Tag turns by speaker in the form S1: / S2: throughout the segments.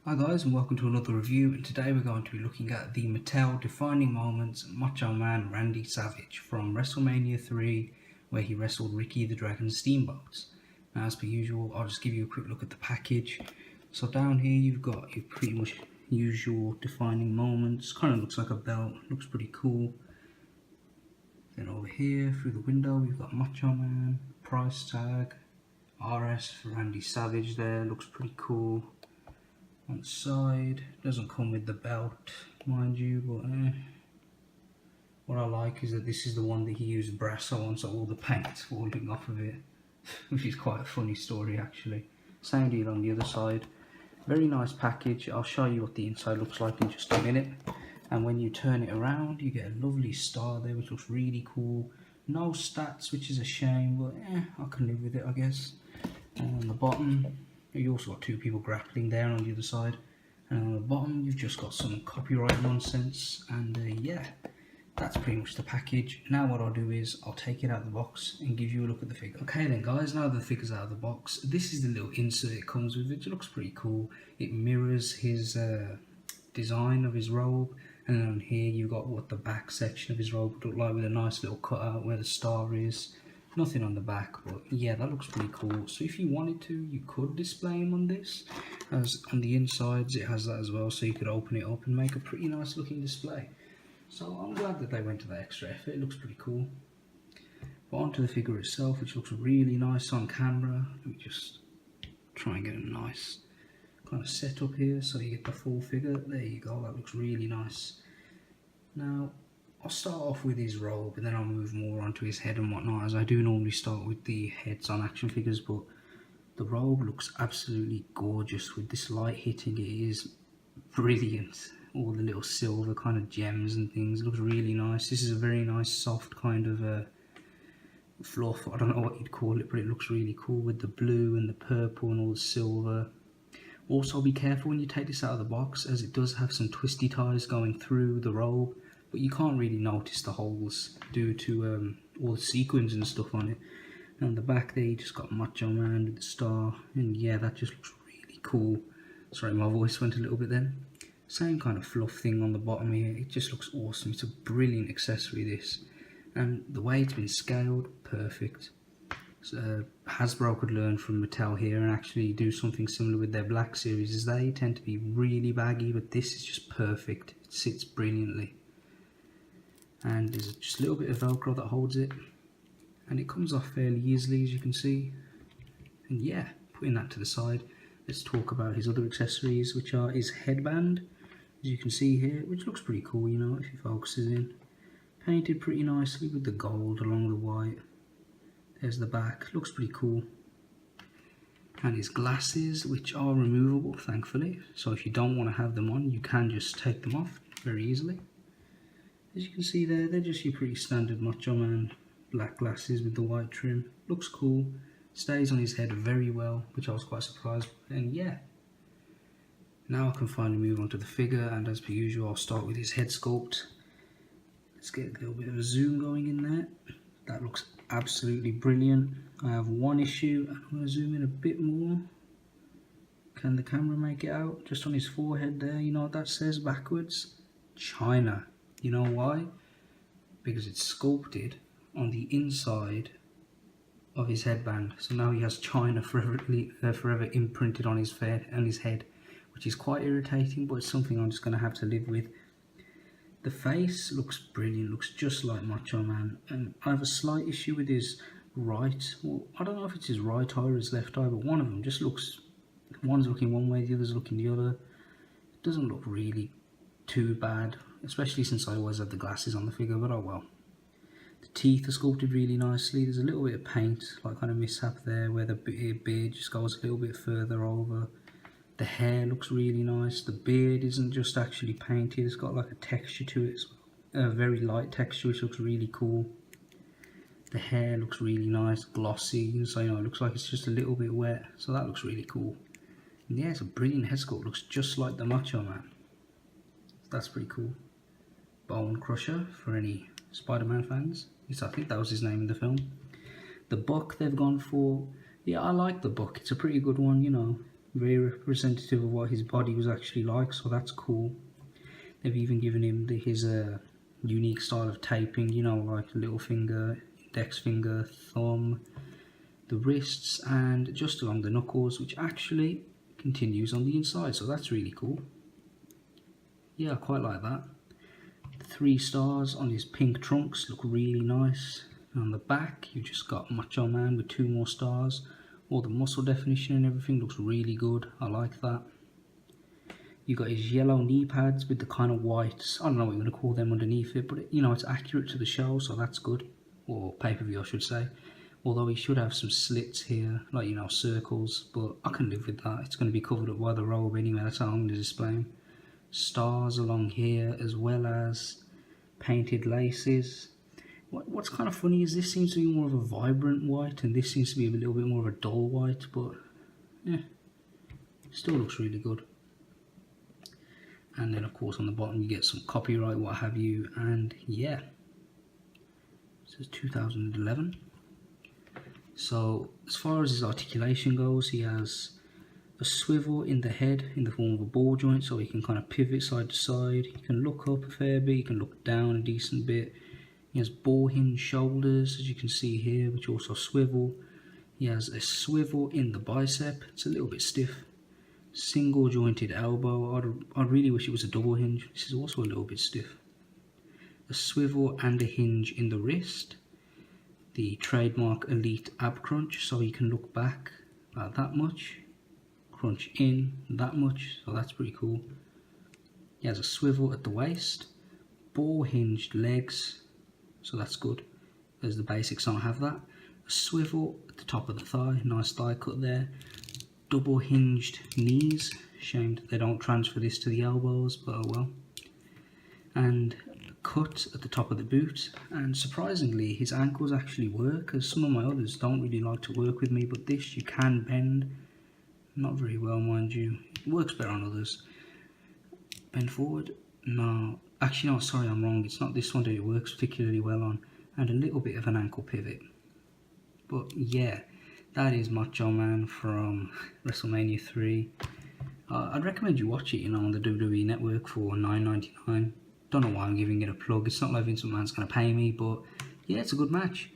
S1: Hi guys, and welcome to another review, and today we're going to be looking at the Mattel Defining Moments Macho Man Randy Savage from WrestleMania 3, where he wrestled Ricky the Dragon Steamboat. Now, as per usual, I'll just give you a quick look at the package. So down here you've got your pretty much usual defining moments. Kind of looks like a belt, looks pretty cool. Then over here through the window we've got Macho Man, price tag, RS for Randy Savage there, looks pretty cool. On the side, doesn't come with the belt, mind you, but what I like is that this is the one that he used brass on, so all the paint's falling off of it, which is quite a funny story actually. Same deal on the other side. Very nice package. I'll show you what the inside looks like in just a minute. And when you turn it around, you get a lovely star there, which looks really cool. No stats, which is a shame, but I can live with it, I guess. And on the bottom, you also got two people grappling there on the other side, and on the bottom you've just got some copyright nonsense, and yeah, that's pretty much the package. Now what I'll do is I'll take it out of the box and give you a look at the figure. Okay then guys, now the figure's out of the box, this is the little insert it comes with, which looks pretty cool. It mirrors his design of his robe, and then on here you've got what the back section of his robe would look like, with a nice little cutout where the star is. Nothing on the back, but yeah, that looks pretty cool. So if you wanted to, you could display him on this, as on the insides it has that as well, so you could open it up and make a pretty nice looking display. So I'm glad that they went to that extra effort. It looks pretty cool. But onto the figure itself, which looks really nice on camera. Let me just try and get a nice kind of setup here so you get the full figure. There you go, that looks really nice. Now I'll start off with his robe, and then I'll move more onto his head and whatnot, as I do normally start with the heads on action figures. But the robe looks absolutely gorgeous with this light hitting it. It is brilliant. All the little silver kind of gems and things, it looks really nice. This is a very nice soft kind of fluff, I don't know what you'd call it, but it looks really cool with the blue and the purple and all the silver. Also be careful when you take this out of the box, as it does have some twisty ties going through the robe, but you can't really notice the holes due to all the sequins and stuff on it. And on the back there you just got Macho Man with the star, and yeah, that just looks really cool. Sorry, my voice went a little bit then. Same kind of fluff thing on the bottom here, it just looks awesome. It's a brilliant accessory, this, and the way it's been scaled, perfect. So, Hasbro could learn from Mattel here and actually do something similar with their Black series, as they tend to be really baggy, but this is just perfect. It sits brilliantly. And there's just a little bit of velcro that holds it, and it comes off fairly easily, as you can see. And yeah, putting that to the side, let's talk about his other accessories, which are his headband, as you can see here, which looks pretty cool, you know, if he focuses in. Painted pretty nicely with the gold along the white. There's the back, looks pretty cool. And his glasses, which are removable, thankfully, so if you don't want to have them on, you can just take them off very easily. As you can see there, they're just your pretty standard Macho Man black glasses with the white trim. Looks cool, stays on his head very well, which I was quite surprised by. And yeah, now I can finally move on to the figure, and as per usual I'll start with his head sculpt. Let's get a little bit of a zoom going in there. That looks absolutely brilliant. I have one issue, and I'm going to zoom in a bit more. Can the camera make it out? Just on his forehead there, you know what that says backwards? China. You know why? Because it's sculpted on the inside of his headband. So now he has China forever imprinted on his head, which is quite irritating, but it's something I'm just going to have to live with. The face looks brilliant, looks just like Macho Man, and I have a slight issue with his right, well, I don't know if it's his right eye or his left eye, but one of them just looks, one's looking one way, the other's looking the other. It doesn't look really too bad, especially since I always have the glasses on the figure, but oh well. The teeth are sculpted really nicely. There's a little bit of paint, like kind of mishap there, where the beard just goes a little bit further over. The hair looks really nice. The beard isn't just actually painted, it's got like a texture to it as well. A very light texture, which looks really cool. The hair looks really nice, glossy, so you know, it looks like it's just a little bit wet, so that looks really cool. And yeah, it's a brilliant head sculpt, looks just like the Macho Man. That's pretty cool. Bone Crusher for any Spider-Man fans. I think that was his name in the film. The buck they've gone for, yeah, I like the buck. It's a pretty good one, you know. very representative of what his body was actually like, so that's cool. They've even given him his unique style of taping, you know, like little finger, index finger, thumb, the wrists, and just along the knuckles, which actually continues on the inside, so that's really cool. Yeah, I quite like that. 3 stars on his pink trunks look really nice. And on the back, you just got Macho Man with 2 more stars. All the muscle definition and everything looks really good. I like that. You got his yellow knee pads with the kind of white, I don't know what you're going to call them underneath it, but you know, it's accurate to the show, so that's good. Or pay-per-view, I should say. Although he should have some slits here, like, you know, circles, but I can live with that. It's going to be covered up by the robe anyway, that's how I'm going to display him. Stars along here, as well as painted laces. What's kind of funny is this seems to be more of a vibrant white, and this seems to be a little bit more of a dull white, but yeah, still looks really good. And then of course on the bottom you get some copyright, what have you, and yeah, it says 2011. So as far as his articulation goes, he has a swivel in the head in the form of a ball joint, so he can kind of pivot side to side. He can look up a fair bit, he can look down a decent bit. He has ball hinge shoulders, as you can see here, which also swivel. He has a swivel in the bicep, it's a little bit stiff. Single jointed elbow, I really wish it was a double hinge. This is also a little bit stiff. A swivel and a hinge in the wrist. The trademark elite ab crunch, so you can look back about that much, crunch in that much, so that's pretty cool. He has a swivel at the waist, ball hinged legs, so that's good, as the basics don't have that. A swivel at the top of the thigh, nice thigh cut there. Double hinged knees, shame that they don't transfer this to the elbows, but oh well. And a cut at the top of the boot, and surprisingly his ankles actually work, as some of my others don't really like to work with me, but this you can bend, not very well mind you, it works better on others. Bend forward, no, actually no, sorry, I'm wrong, it's not this one that it works particularly well on, and a little bit of an ankle pivot. But yeah, that is Macho Man from WrestleMania 3. I'd recommend you watch it, you know, on the WWE Network for $9.99. Don't know why I'm giving it a plug. It's not like Vince McMahon's going to pay me, but yeah, it's a good match.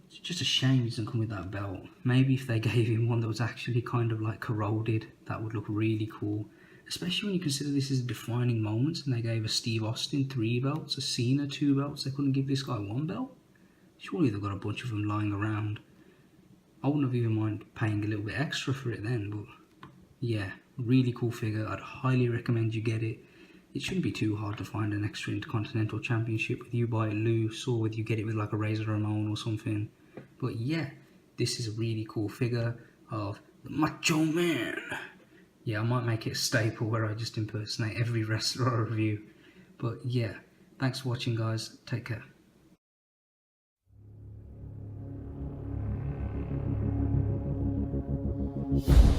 S1: It's just a shame he doesn't come with that belt. Maybe if they gave him one that was actually kind of like corroded, that would look really cool. Especially when you consider this is a defining moment, and they gave a Steve Austin 3 belts, a Cena 2 belts. They couldn't give this guy 1 belt? Surely they've got a bunch of them lying around. I wouldn't have even mind paying a little bit extra for it then, but yeah, really cool figure. I'd highly recommend you get it. It shouldn't be too hard to find an extra Intercontinental Championship, whether you buy it loose or whether you get it with like a Razor Ramon or something. But yeah, this is a really cool figure of the Macho Man. Yeah, I might make it a staple where I just impersonate every wrestler I review. But yeah, thanks for watching guys, take care.
S2: You